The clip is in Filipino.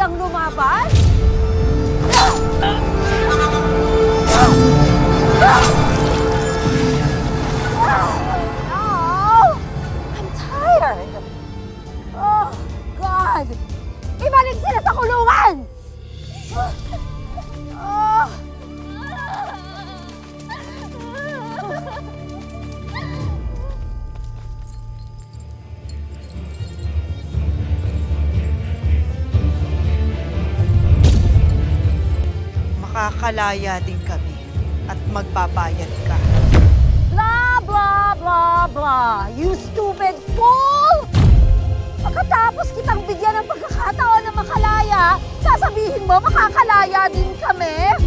kayang lumaban? No! I'm tired! Oh, God! Ibalik sila sa kulungan! Oh. Makakalaya din kami at magbabayad ka. Blah, blah, blah, blah! You stupid fool! Pagkatapos kitang bigyan ng pagkakataon na makalaya, sasabihin mo makakalaya din kami?